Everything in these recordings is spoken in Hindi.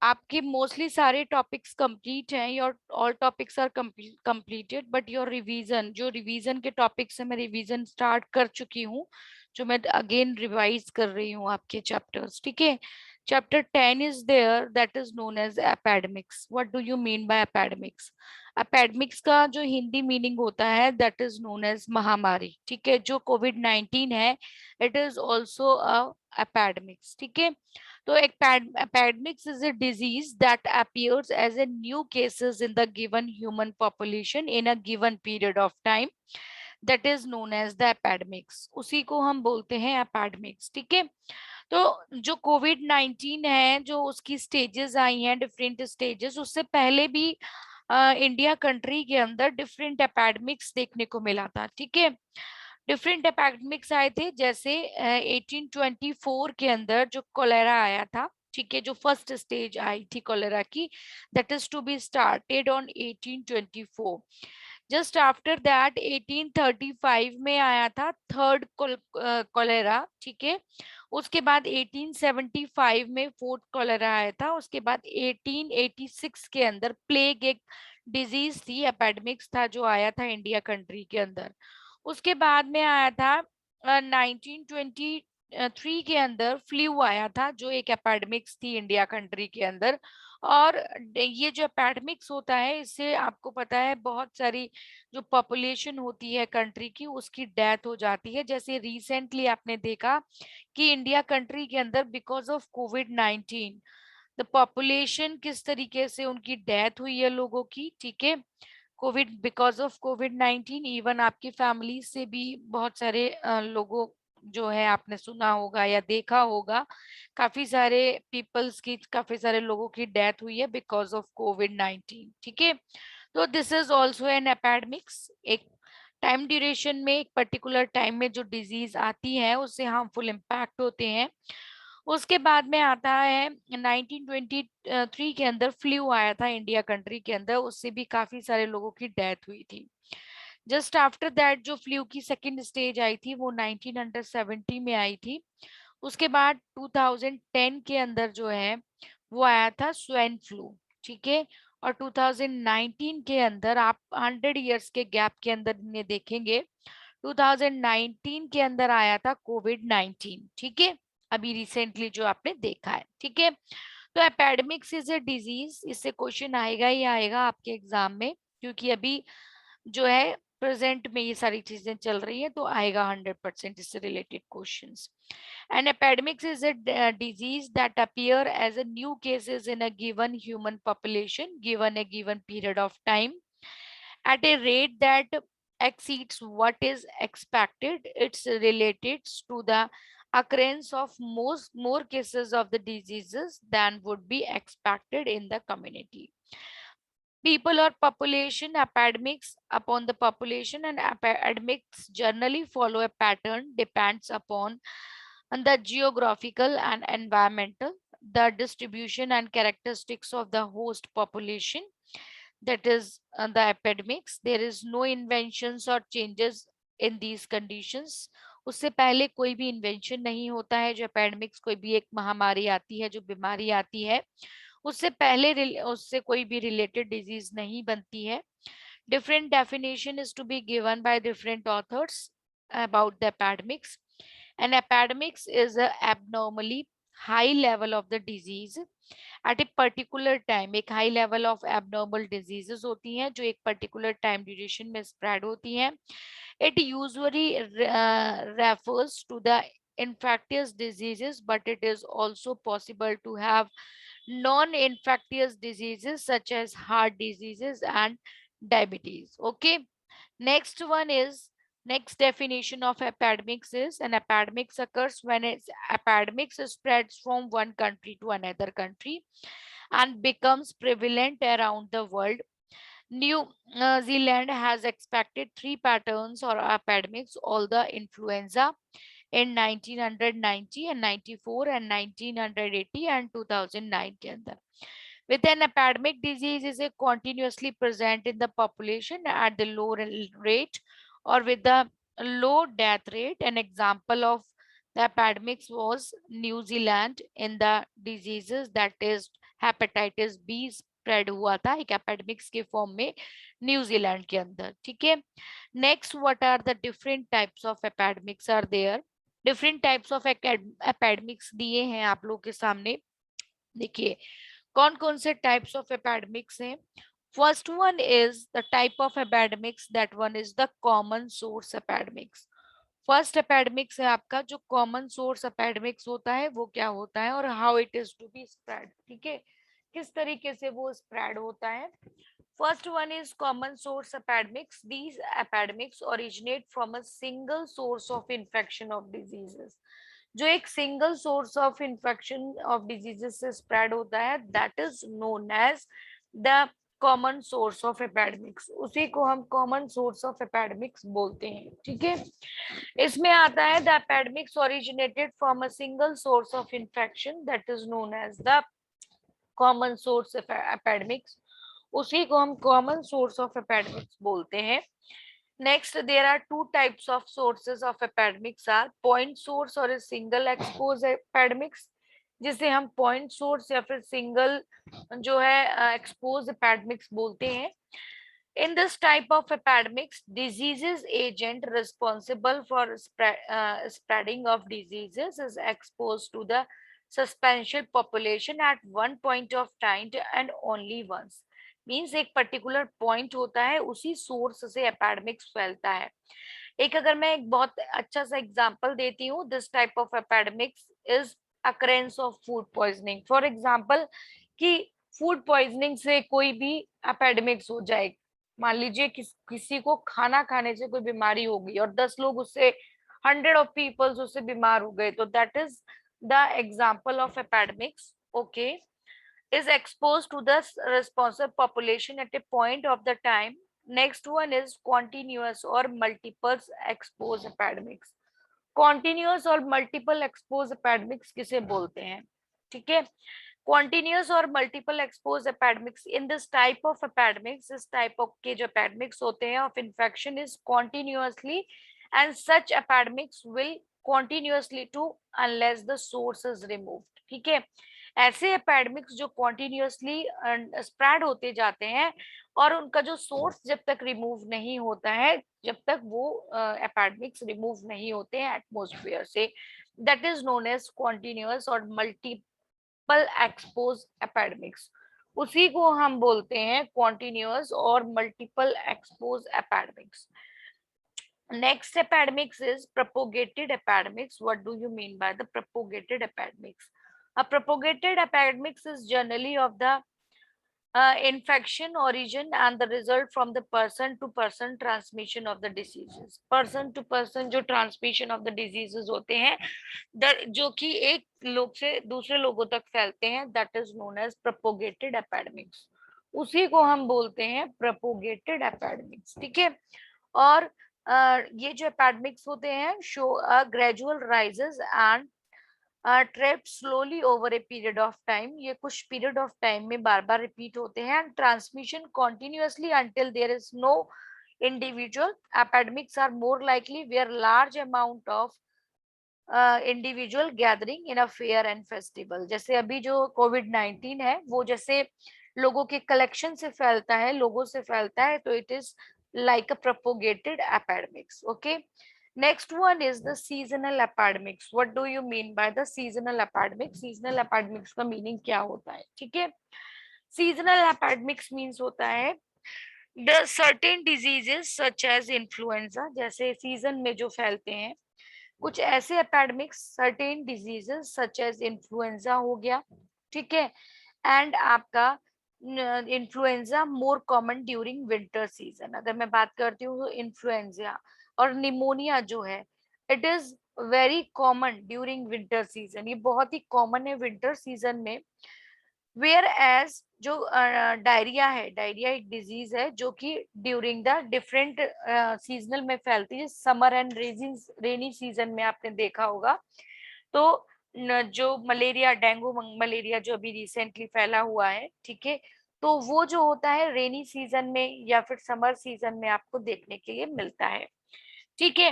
आपके मोस्टली सारे टॉपिक्स कंप्लीट हैं, your all topics are completed, but your revision, जो रिवीजन के टॉपिक्स है मैं रिवीजन स्टार्ट कर चुकी हूँ, जो मैं अगेन रिवाइज कर रही हूँ आपके चैप्टर्स, ठीक है। Chapter 10 is there, that is known as epidemics. What do you mean by epidemics? Epidemics का जो हिंदी मीनिंग होता है दैट इज नोन एज महामारी, ठीक है। जो कोविड-19 है, इट इज ऑल्सो अ एपेडमिक्स, ठीक है। So epidemics is a disease that appears as a new cases in the given human population in a given period of time. That is known as the epidemics. उसी को हम बोलते हैं epidemics, ठीक है। तो जो कोविड-19 है, जो उसकी स्टेजेस आई हैं, डिफरेंट स्टेजेस, उससे पहले भी इंडिया कंट्री के अंदर डिफरेंट एपेडमिक्स देखने को मिला था, ठीक है। डिफरेंट एपेडमिक्स आए थे, जैसे 1824 के अंदर जो कोलेरा आया था, ठीक है, जो फर्स्ट स्टेज आई थी कोलेरा की, that is to be started on 1824। Just after that 1835 में आया था थर्ड कोलेरा, ठीक है। उसके बाद 1875 में फोर्थ कोलेरा आया था। उसके बाद 1886 के अंदर प्लेग एक डिजीज थी, एपेडमिक्स था, जो आया था इंडिया कंट्री के अंदर। उसके बाद में आया था 1923 के अंदर फ्लू आया था, जो एक एपेडमिक्स थी इंडिया कंट्री के अंदर। और ये जो एपेडमिक्स होता है, इससे आपको पता है बहुत सारी जो पॉपुलेशन होती है कंट्री की, उसकी डेथ हो जाती है। जैसे रिसेंटली आपने देखा कि इंडिया कंट्री के अंदर because of covid the population किस तरीके से उनकी डेथ हुई है लोगों की, ठीक है। Covid, because of covid even आपकी फैमिली से भी बहुत सारे लोगों, जो है आपने सुना होगा या देखा होगा, काफी सारे पीपल्स की, काफी सारे लोगों की डेथ हुई है बिकॉज ऑफ कोविड-19, ठीक है। तो दिस इज ऑल्सो एन एपेडमिक्स। एक टाइम ड्यूरेशन में, एक पर्टिकुलर टाइम में जो डिजीज आती है, उससे हार्मफुल इम्पैक्ट होते हैं। उसके बाद में आता है 1923 के अंदर फ्लू आया था इंडिया कंट्री के अंदर, उससे भी काफी सारे लोगों की डेथ हुई थी। जस्ट आफ्टर दैट जो फ्लू की सेकेंड स्टेज आई थी, वो 1970 में आई थी। उसके बाद 2010 के अंदर जो है वो आया था स्वाइन फ्लू, ठीक है। और 2019 के अंदर आप 100 इयर्स के गैप के अंदर इन्हें देखेंगे, 2019 के अंदर आया था कोविड-19, ठीक है। अभी रिसेंटली जो आपने देखा है, ठीक है। तो एपेडेमिक्स इज ए डिजीज, इससे क्वेश्चन आएगा ही आएगा आपके एग्जाम में, क्योंकि अभी जो है प्रेजेंट में ये सारी चीजें चल रही है, तो आएगा 100% इससे related questions. And epidemics is a disease that appear as a new cases in a given human population given a given period of time at a rate that exceeds what is expected. It's related to the occurrence of more cases of the diseases than would be expected in the community. People or population epidemics upon the population, and epidemics generally follow a pattern depends upon the geographical and environmental, the distribution and characteristics of the host population, that is the epidemics. There is no inventions or changes in these conditions. उससे पहले कोई भी इन्वेंशन नहीं होता है। जो एपेडेमिक्स, कोई भी एक महामारी आती है, जो बीमारी आती है, उससे पहले उससे कोई भी रिलेटेड डिजीज नहीं बनती है। Different definition is to be given by different authors about the epidemics. An epidemics is a abnormally high level of the disease at a particular time। एक high level of abnormal diseases होती हैं, जो एक particular time duration में spread होती हैं। It usually refers to the infectious diseases, but it is also possible to have non-infectious diseases such as heart diseases and diabetes. Okay. Next one is, next definition of epidemics is, an epidemics occurs when epidemics spreads from one country to another country and becomes prevalent around the world. New Zealand has expected three patterns or epidemics, all the influenza in 1990 and 94 and 1980 and 2009 के अंदर। With an epidemic, disease is a continuously present in the population at the low rate or with the low death rate. An example of the epidemics was New Zealand in the diseases, that is hepatitis be spread हुआ था एक एपिडेमिक्स के फॉर्म में न्यूजीलैंड के अंदर, ठीक है। Next, what are the different types of epidemics are there. Different types of epidemics दिए हैं आप लोगों के सामने। देखिए कौन कौन से टाइप्स ऑफ एपिडेमिक्स हैं। First one is the type of epidemics, that one is the common source epidemics. First epidemics है आपका जो कॉमन सोर्स एपिडेमिक्स होता है वो क्या होता है और how it is to be spread, ठीक है, किस तरीके से वो स्प्रेड होता है। First one is common source epidemics. These epidemics originate from a single source of infection of diseases. जो एक single source of infection of diseases से स्प्रेड होता है that is known as the common source of epidemics. उसी को हम कॉमन सोर्स ऑफ एपिडेमिक्स बोलते हैं, ठीक है। इसमें आता है the epidemics originated from a single source of infection that is known as the common source epidemics. उसी को हम कॉमन सोर्स ऑफ एपिडेमिक्स बोलते हैं। Next, there are two types of sources of epidemics are point source और सिंगल एक्सपोज एपिडेमिक्स, जिसे हम पॉइंट सोर्स या फिर सिंगल जो है एक्सपोज एपिडेमिक्स बोलते हैं। In this type of epidemics, diseases agent responsible for spreading of diseases is exposed to the substantial population at one point of time and only once. Means एक पर्टिकुलर पॉइंट होता है, उसी सोर्स से एपिडेमिक्स फैलता है। एक अगर मैं एक बहुत अच्छा सा एग्जांपल देती हूँ, this type of epidemics is occurrence of food poisoning. For example कि फूड पॉइजनिंग से कोई भी एपिडेमिक्स हो जाए, मान लीजिए किसी को खाना खाने से कोई बीमारी हो गई और 10 लोग उससे 100 ऑफ पीपल्स उससे बीमार हो गए, तो that is the example of epidemics, okay, is exposed to the responsive population at a point of the time. Next one is continuous or multiple exposed epidemics. Continuous और multiple exposed epidemics किसे बोलते हैं, ठीक है। Continuous और multiple exposed epidemics, in this type of epidemics, इस type of के जो epidemics होते हैं of infection is continuously, and such epidemics will continuously to unless the source is removed, ठीक है। ऐसे एपिडेमिक्स जो कॉन्टिन्यूसली स्प्रेड होते जाते हैं और उनका जो सोर्स जब तक रिमूव नहीं होता है, जब तक वो एपिडेमिक्स रिमूव नहीं होते हैं एटमॉस्फेयर से, that is known as continuous और मल्टीपल एक्सपोज एपिडेमिक्स। उसी को हम बोलते हैं कॉन्टिन्यूअस और multiple expose epidemics. Next epidemics is propagated epidemics. What do you mean by the propagated epidemics? A propagated epidemics is generally of the infection origin and the result from the person to person transmission of the diseases. Person to person जो transmission of the diseases होते हैं, जो कि एक लोग से दूसरे लोगों तक फैलते हैं, that is known as propagated epidemics. उसी को हम बोलते हैं propagated epidemics, ठीक है। और ये जो एपिडेमिक्स होते हैं show a gradual rises and trap slowly over a period of time. ये कुछ पीरियड ऑफ टाइम में बार बार रिपीट होते हैं and transmission continuously until there is no individual. Epidemics are more likely where large amount of individual gathering in a fair and festival. जैसे अभी जो कोविड-19 है वो जैसे लोगों के कलेक्शन से फैलता है, लोगों से फैलता है, तो it is like a propagated epidemics, okay. Next one is the seasonal epidemics. What do you mean by the seasonal epidemics? Seasonal epidemics का meaning क्या होता है, ठीक है। seasonal epidemics means होता है the certain diseases such as influenza, जैसे सीजन में जो फैलते हैं कुछ ऐसे epidemics, certain diseases such as influenza हो गया, ठीक है, एंड आपका influenza more common during winter season. अगर मैं बात करती हूँ तो इन्फ्लुएंजा और निमोनिया जो है it is very common during winter season, ये बहुत ही कॉमन है विंटर सीजन में। वेयर एज जो डायरिया है, डायरिया एक डिजीज है जो कि ड्यूरिंग द डिफरेंट सीजनल में फैलती है, समर एंड रेनी सीजन में आपने देखा होगा। तो जो मलेरिया, डेंगू मलेरिया जो अभी रिसेंटली फैला हुआ है, ठीक है, तो वो जो होता है रेनी सीजन में या फिर समर सीजन में आपको देखने के लिए मिलता है, ठीक है।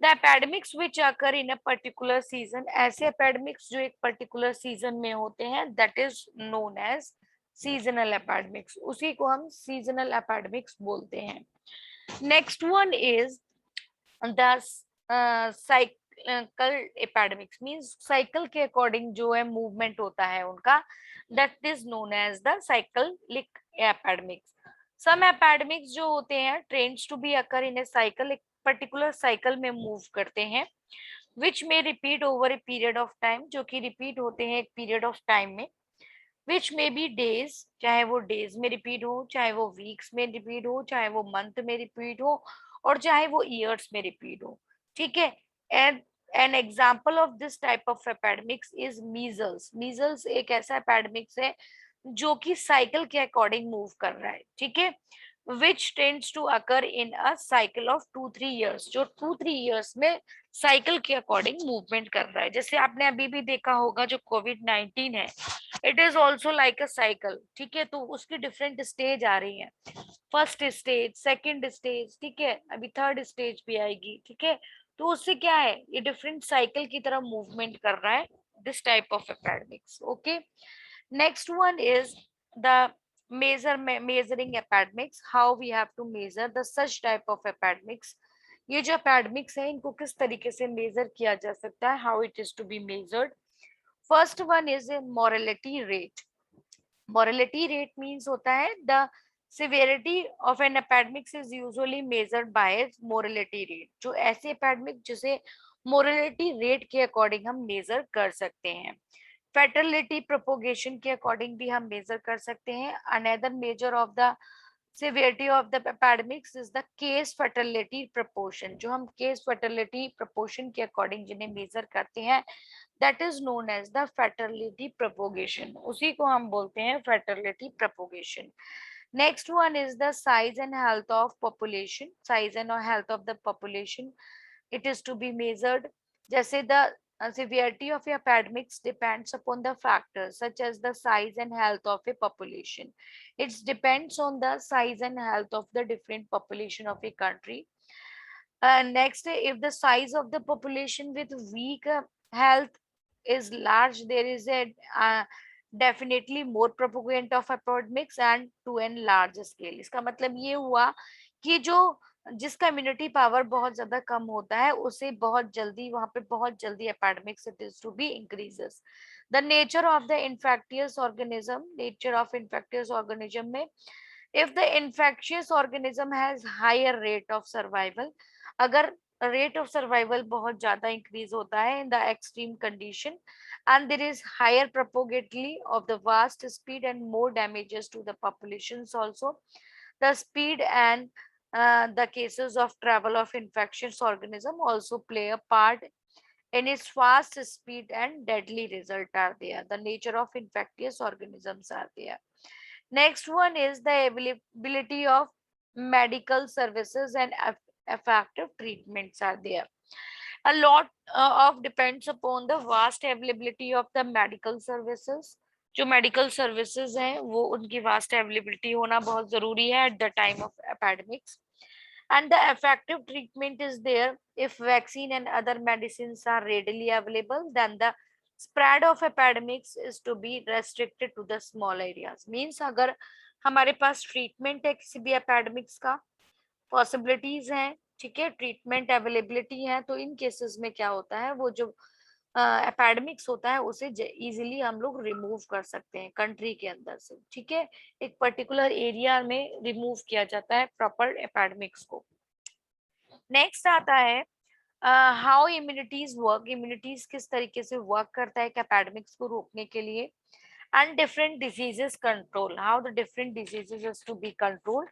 The epidemics which occur in a particular season, ऐसे एपेडेमिक्स जो एक पर्टिकुलर सीजन में होते हैं, that is known as seasonal epidemics, उसी को हम सीजनल एपेडेमिक्स बोलते हैं. Next one is the cycle epidemics, means cycle के अकॉर्डिंग जो है मूवमेंट होता है उनका, that is known as the cyclic epidemics. Some epidemics जो होते हैं trends to be occur in a cycle, एक पर्टिकुलर साइकिल में मूव करते हैं, विच में repeat over a period of time, जो कि रिपीट होते हैं एक पीरियड ऑफ टाइम में, विच में बी डेज, चाहे वो डेज में रिपीट हो, चाहे वो वीक्स में रिपीट हो, चाहे वो मंथ में रिपीट हो, और चाहे वो ईयर्स में रिपीट हो. ठीक है. And an example of this type of epidemics is measles. Measles एक ऐसा एपेडेमिक्स है जो कि साइकिल के अकॉर्डिंग मूव कर रहा है. ठीक है. Which tends to occur in a cycle of 2-3 years, जो 2-3 years में साइकिल के अकॉर्डिंग मूवमेंट कर रहा है. जैसे आपने अभी भी देखा होगा जो कोविड-19 है, it is also like a cycle. ठीक है. तो उसकी डिफरेंट स्टेज आ रही है, फर्स्ट स्टेज, सेकेंड स्टेज, ठीक है, अभी थर्ड स्टेज भी आएगी. ठीक है. तो उससे क्या है, ये डिफरेंट साइकिल की तरह मूवमेंट कर रहा है, this type of epidemics. Okay. Next one is the measuring academics, how we have to measure the such type of academics. ये जो academics है इनको किस तरीके से मेजर किया जा सकता है, how it is to be measured. First one is a mortality rate. Mortality rate means होता है the severity of an epidemic is usually measured by its mortality rate. जो ऐसे epidemic जिसे mortality rate के अकॉर्डिंग हम मेजर कर सकते हैं. फैटलिटी प्रोपोगेशन के अकॉर्डिंग भी हम मेजर कर सकते हैं. Another measure of the severity of the epidemics is the case fatality proportion. जो हम case fatality proportion के अकॉर्डिंग जिन्हें मेजर करते हैं, that is known as the fatality propagation. उसी को हम बोलते हैं fatality propagation. Next one is the size and health of population. Size and health of the population, it is to be measured. जैसे the severity of epidemics depends upon the factors such as the size and health of a population. It depends on the size and health of the different population of a country. Next, if the size of the population with weak health is large, there is a definitely more propagation of epidemics and to a large scale. इसका मतलब ये हुआ कि जो जिसका इम्यूनिटी पावर बहुत ज्यादा कम होता है उसे बहुत जल्दी वहां पे बहुत जल्दी epidemics it is to be increases. The nature of the infectious organism, nature of infectious organism में if the infectious organism has higher rate of survival, अगर rate of survival बहुत ज्यादा increase होता है in the extreme condition and there is higher propagatility of the vast speed and more damages to the populations also, the speed and the cases of travel of infectious organism also play a part in its fast speed and deadly result are there. The nature of infectious organisms are there. Next one is the availability of medical services and effective treatments are there. A lot of depends upon the vast availability of the medical services. जो मेडिकल सर्विसेज हैं वो उनकी वास्ट अवेलेबिलिटी होना बहुत जरूरी है at the time of epidemics. And the effective treatment is there. If vaccine and other medicines are readily available, then the spread of epidemics is to be restricted to the small areas. Means अगर हमारे पास ट्रीटमेंट है किसी भी एपेडेमिक्स का, पॉसिबिलिटीज हैं, ठीक है, ट्रीटमेंट अवेलेबिलिटी है, तो इन केसेस में क्या होता है, वो जो एपेडेमिक्स होता है उसे इजीली हम लोग रिमूव कर सकते हैं कंट्री के अंदर से. ठीक है. एक पर्टिकुलर एरिया में रिमूव किया जाता है प्रॉपर एपेडेमिक्स को. नेक्स्ट आता है हाउ इम्यूनिटीज वर्क. इम्यूनिटीज किस तरीके से वर्क करता है एपेडेमिक्स को रोकने के लिए. And different diseases control, how the different diseases is to be controlled.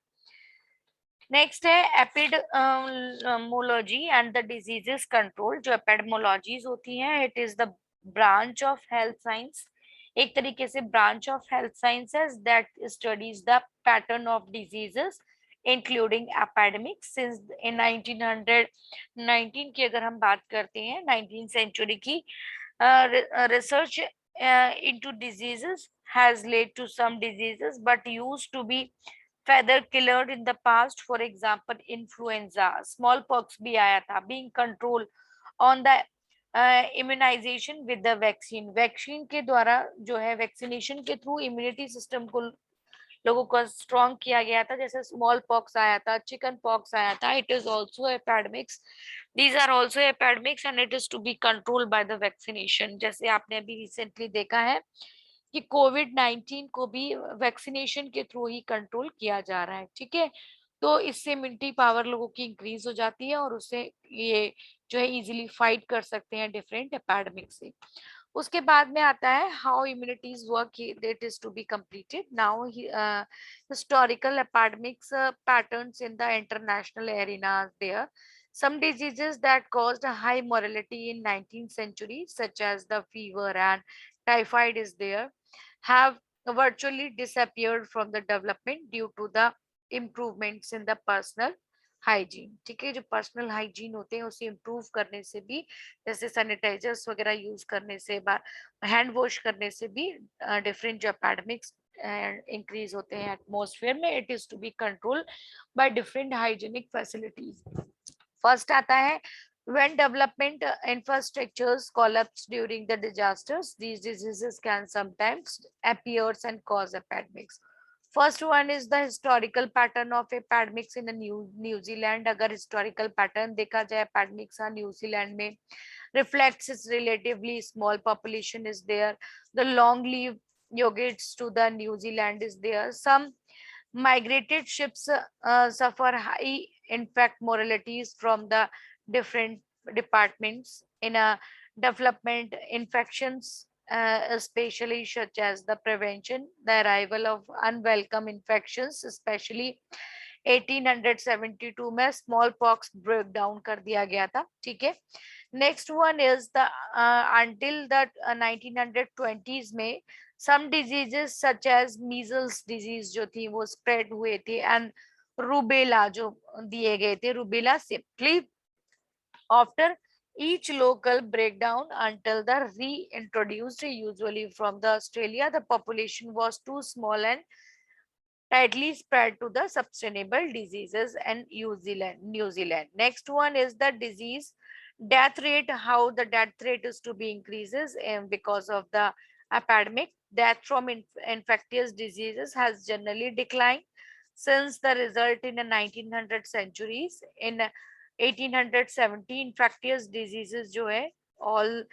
Next है epidemiology and the diseases control. जो एपिडेमोलॉजीज होती हैं it is the branch of health science, एक तरीके से branch of health sciences that studies the pattern of diseases including epidemics. Since in 1919 की अगर हम बात करते हैं 19th सेंचुरी की, research into diseases has led to some diseases but used to be feather killer in the past, for example influenza, smallpox भी आया था, being controlled on the immunisation with the vaccine, vaccine के द्वारा जो है वैक्सीनेशन के थ्रू इम्यूनिटी सिस्टम को लोगों को स्ट्रॉन्ग किया गया था, जैसे स्मॉल पॉक्स आया था, चिकन पॉक्स आया था, it is also epidemics, these are also epidemics and it is to be controlled by the vaccination. जैसे आपने अभी रिसेंटली देखा है कि कोविड-19 को भी वैक्सीनेशन के थ्रू ही कंट्रोल किया जा रहा है, ठीक है। तो इससे इम्यूनिटी पावर लोगों की इंक्रीज हो जाती है और उससे ये जो है इजीली फाइट कर सकते हैं डिफरेंट एपेडेमिक से। उसके बाद में आता है how immunities work, it is to be completed now. Historical epidemics patterns in the international arenas there. Some diseases that caused a high mortality in 19th century, such as the fever and typhoid is there, have virtually disappeared from the development due to the improvements in the personal hygiene. ठीक है, जो पर्सनल हाइजीन होते हैं उसे इम्प्रूव करने से भी, जैसे सैनिटाइजर्स वगैरह यूज करने से, हैंड वॉश करने से भी डिफरेंट जो एपेडेमिक्स इंक्रीज होते हैं एटमोसफेयर में, it is to be control by different hygienic facilities. First आता है when development infrastructures collapse during the disasters, these diseases can sometimes appears and cause epidemics. First one is the historical pattern of epidemics in the New Zealand. अगर historical pattern देखा जाए epidemics का New Zealand में, reflects its relatively small population is there, the long lived yogates to the New Zealand is there, some migrated ships suffer high infect mortalities from the different departments in a development infections, especially such as the prevention, the arrival of unwelcome infections, especially 1872 में स्मॉल पॉक्स ब्रेक डाउन कर दिया गया था, ठीक है। Next one is the until the 1920s में some diseases such as measles disease जो थी वो spread हुए थे, and रूबेला जो दिए गए थे, rubella simply after each local breakdown until the reintroduced, usually from the Australia, the population was too small and tightly spread to the sustainable diseases and New Zealand. Next one is the disease death rate, how the death rate is to be increases, and because of the epidemic, death from infectious diseases has generally declined since the result in the 1900 centuries. In 1870 infectious diseases जो है all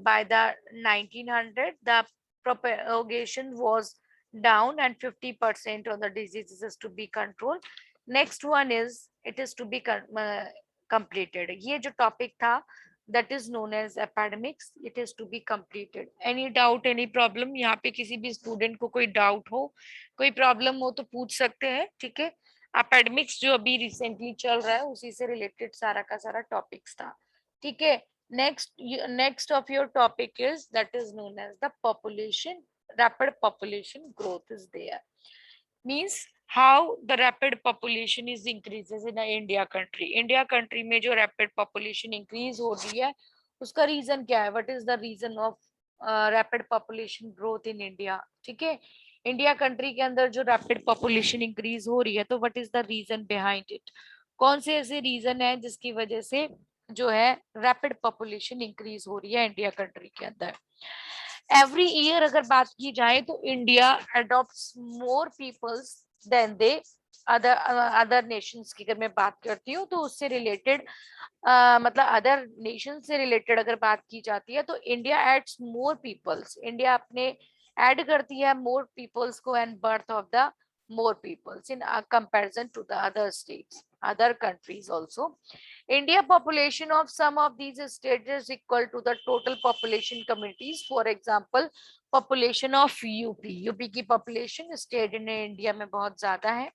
by the 1900 the propagation was down and 50% of the diseases is to be controlled. Next one is it is to be completed. ये जो topic था that is known as academics, it is to be completed. Any doubt, any problem? यहाँ पे किसी भी student को कोई doubt हो, कोई problem हो तो पूछ सकते हैं, ठीक है। academics जो अभी recently चल रहा है उसी से related सारा का सारा topics था, ठीक है। Next of your topic is that is known as the population, rapid population growth is there, means how the rapid population is increases in India country. India country में जो rapid population increase हो रही है उसका reason क्या है? What is the reason of rapid population growth in India? ठीक है, इंडिया कंट्री के अंदर जो रैपिड पॉपुलेशन इंक्रीज हो रही है तो what is the reason behind it? कौन से ऐसे रीजन है जिसकी वजह से जो है रैपिड पॉपुलेशन इंक्रीज हो रही है इंडिया कंट्री के अंदर? एवरी ईयर अगर बात की जाए तो India adopts more peoples than the other nations की अगर मैं बात करती हूँ तो उससे रिलेटेड मतलब अदर नेशन से रिलेटेड अगर बात की जाती है तो इंडिया एड्स मोर पीपल्स, इंडिया अपने ऐड करती है मोर पीपल्स को and birth of the more peoples in comparison to the other states, other countries also. India population of some of these states is equal to the total population communities. For example, population of UP, UP की population state in India में बहुत ज्यादा है,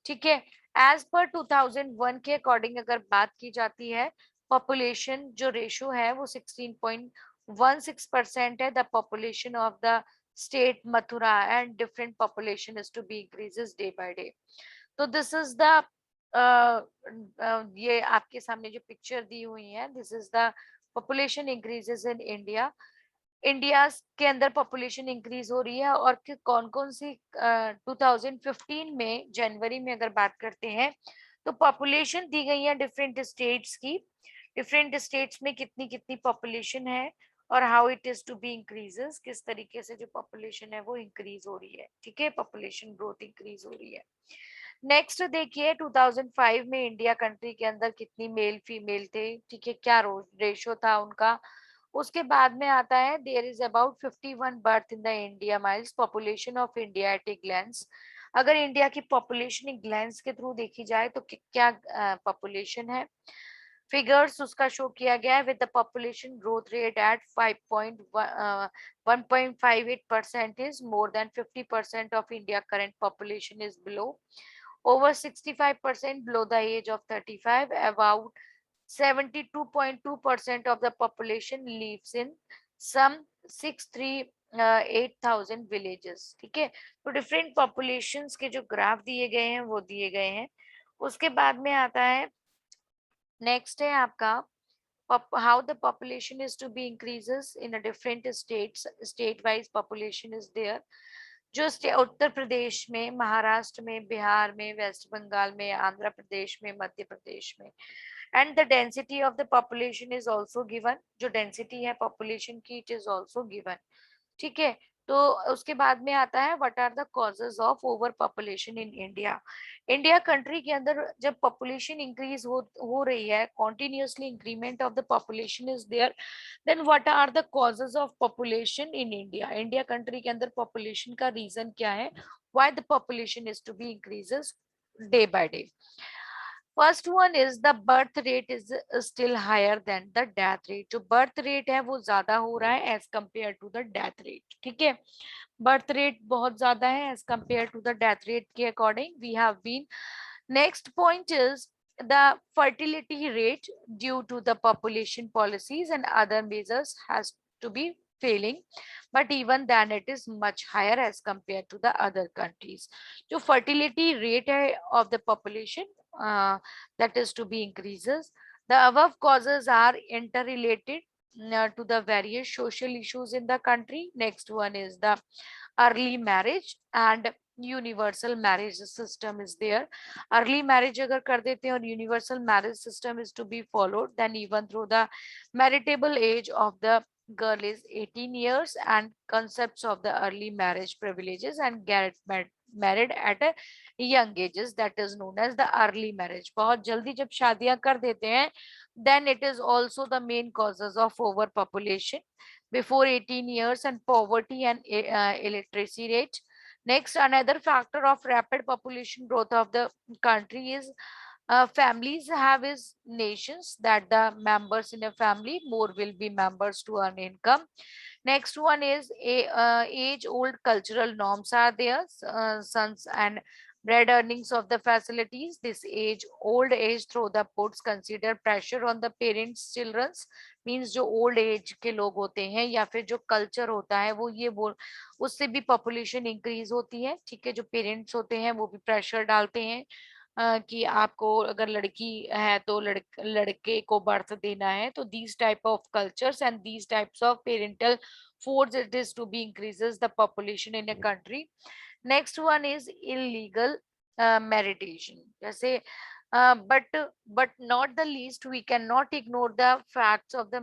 ठीक है। As per 2001 के अकॉर्डिंग अगर बात की जाती है population जो रेशो है वो 16.16% है, the population of the state Mathura and different population is to be increases day by day. तो this is the ये आपके सामने जो पिक्चर दी हुई है, this is the population increases in India India के अंदर पॉपुलेशन इंक्रीज हो रही है और कौन कौन सी 2015 में जनवरी में अगर बात करते हैं तो पॉपुलेशन दी गई है डिफरेंट स्टेट्स की, डिफरेंट स्टेट्स में कितनी कितनी पॉपुलेशन है और how it is to be increases, किस तरीके से जो पॉपुलेशन है वो इंक्रीज हो रही है, ठीक है, पॉपुलेशन ग्रोथ इंक्रीज हो रही है। नेक्स्ट देखिए 2005 में इंडिया कंट्री के अंदर कितनी मेल फीमेल थे, ठीक है, क्या रेशो था उनका। उसके बाद में आता है there is about 51 birth in the India miles, population of India at a glance. अगर इंडिया की पॉपुलेशन एक ग्लैंस के थ्रू देखी जाए तो क्या पॉपुलेशन है, फिगर्स उसका शो किया गया है with the population growth rate at 1.58% is more than 50% of India current population is below, over 65% below the age of 35, about 72.2% of the population lives in some 8,000 villages, ठीक है। तो डिफरेंट पॉपुलेशंस के जो ग्राफ दिए गए हैं वो दिए गए हैं। उसके बाद में आता है नेक्स्ट है आपका how the population is to be increases in a different states, state wise population is there। जो उत्तर प्रदेश में, महाराष्ट्र में, बिहार में, वेस्ट बंगाल में, आंध्र प्रदेश में, मध्य प्रदेश में, and the density of the population is also given, जो डेंसिटी है पॉपुलेशन की इट इज ऑल्सो गिवन, ठीक है। तो उसके बाद में आता है what are the causes of over population in India. India country के अंदर जब पॉपुलेशन इंक्रीज हो रही है, continuously increment of the population is there, then what are the causes of population in India. India country के अंदर पॉपुलेशन का रीजन क्या है, why the population is to be increases day by day. First one is the birth rate is still higher than the death rate, जो बर्थ रेट है वो ज्यादा हो रहा है as compare to the death rate, ठीक है, बर्थ रेट बहुत ज्यादा है as compare to the death rate के according we have been. Next point is the fertility rate due to the population policies and other measures has to be failing, but even then it is much higher as compared to the other countries। जो fertility rate है of the population that is to be increases, the above causes are interrelated to the various social issues in the country। Next one is the early marriage and universal marriage system is there. Early marriage अगर कर देते हैं और universal marriage system is to be followed, then even through the marriageable age of the girl is 18 years and concepts of the early marriage privileges and get married at a young ages, that is known as the early marriage। बहुत जल्दी जब शादियां कर देते हैं then it is also the main causes of overpopulation before 18 years and poverty and illiteracy rate। Next, another factor of rapid population growth of the country is families have is nations, that the members in a family more will be members to earn income। Next one is age old cultural norms are there, sons and bread earnings of the facilities, this age old age through the puts consider pressure on the parents children's, means जो ओल्ड एज के लोग होते हैं या फिर जो कल्चर होता है वो ये बोल, उससे भी पॉपुलेशन इंक्रीज होती है, ठीक है, जो पेरेंट्स होते हैं वो भी प्रेशर डालते हैं कि आपको अगर लड़की है तो लड़के को बर्थ देना है, तो these type of cultures and these types of parental force it is to be increases the population in a country। Next one is illegal meditation, जैसे but not the least we cannot ignore the facts of the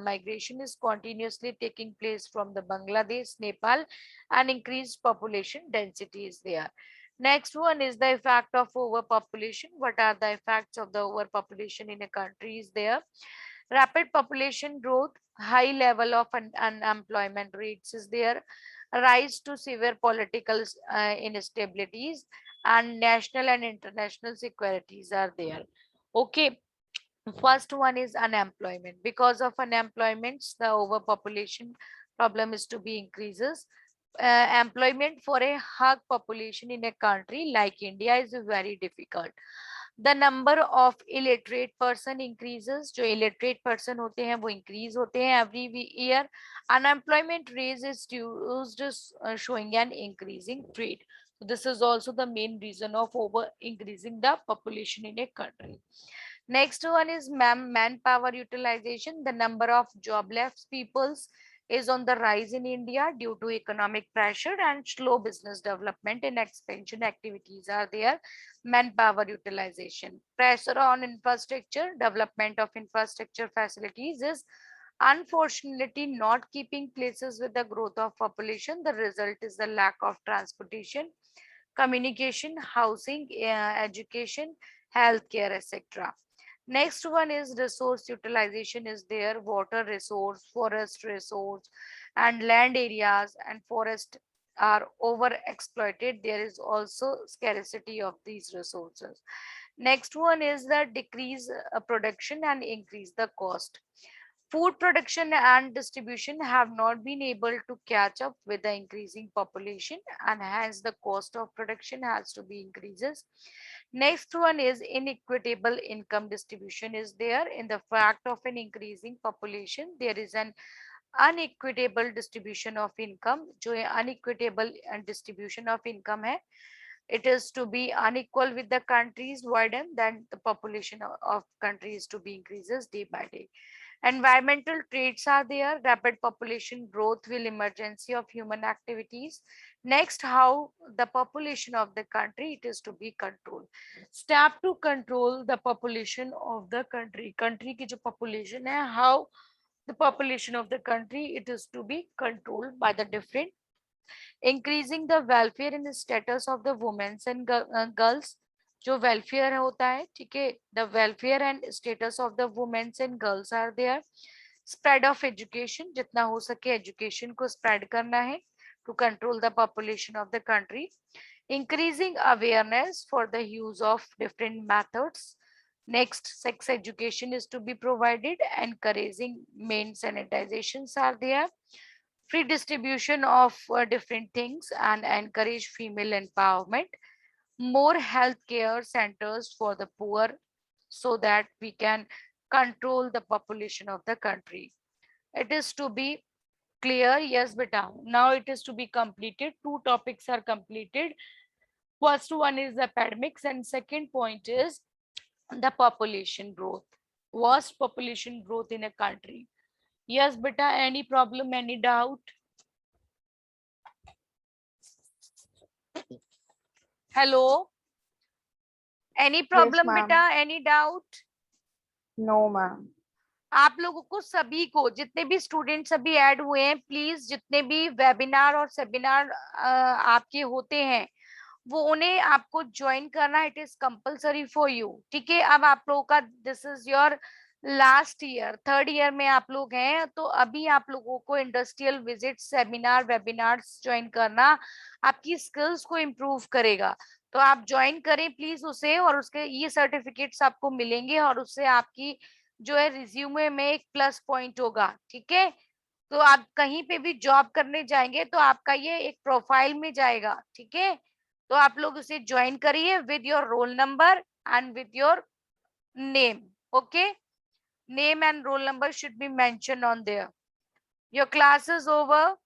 migration is continuously taking place from the Bangladesh, Nepal, and increased population density is there। Next one is the effect of overpopulation, what are the effects of the overpopulation in a country is there, rapid population growth, high level of unemployment rates is there, rise to severe political instabilities, and national and international securities are there। Okay, first one is unemployment, because of unemployment the overpopulation problem is to be increases। Employment for a high population in a country like India is very difficult। The number of illiterate person increases, जो illiterate person होते हैं वो increase होते हैं every year। Unemployment rate is used showing an increasing trend, so this is also the main reason of over increasing the population in a country। Next one is manpower utilization, the number of jobless peoples is on the rise in India due to economic pressure and slow business development and expansion activities are there. Manpower utilization, pressure on infrastructure, development of infrastructure facilities is unfortunately not keeping places with the growth of population. The result is the lack of transportation, communication, housing, education, healthcare, etc. Next one is resource utilization is there, water resource, forest resource, and land areas and forest are over exploited. There is also scarcity of these resources. Next one is the decrease production and increase the cost. Food production and distribution have not been able to catch up with the increasing population, and hence the cost of production has to be increases. Next one is inequitable income distribution is there. In the fact of an increasing population, there is an unequitable distribution of income. जो ये unequitable distribution of income है, it is to be unequal with the countries widen, then the population of countries to be increases day by day. Environmental traits are there. Rapid population growth will emergency of human activities. Next, how the population of the country it is to be controlled. Step to control the population of the country. Country की जो population है, how the population of the country it is to be controlled by the different increasing the welfare and status of the women and girls. जो welfare होता है, ठीक है, the welfare and status of the women and girls are there. Spread of education, जितना हो सके education को spread करना है to control the population of the country. Increasing awareness for the use of different methods. Next, sex education is to be provided. Encouraging main sanitizations are there. Free distribution of different things and encourage female empowerment. More healthcare centers for the poor so that we can control the population of the country. It is to be clear. Yes, beta. Now it is to be completed. Two topics are completed. First one is academics and second point is the population growth. Worst population growth in a country. Yes, beta. Any problem, any doubt? Hello? Any problem, ma'am. beta? Any doubt? No, ma'am. आप लोगों को सभी को जितने भी स्टूडेंट्स अभी ऐड हुए हैं प्लीज जितने भी वेबिनार और सेमिनार आपके होते हैं वो उन्हें आपको ज्वाइन करना it is compulsory for you ठीक है अब आप लोगों का this is your last year third year में आप लोग हैं तो अभी आप लोगों को industrial visit seminar webinars join करना आपकी स्किल्स को इम्प्रूव करेगा तो आप ज्वाइन करें प्लीज उसे और उसके ये सर्टिफिकेट्स आपको मिलेंगे और उससे आपकी जो है रिज्यूमे में एक प्लस पॉइंट होगा ठीक है तो आप कहीं पे भी जॉब करने जाएंगे तो आपका ये एक प्रोफाइल में जाएगा ठीक है तो आप लोग उसे ज्वाइन करिए with your roll number and with your name okay name and roll number should be mention on their your class is over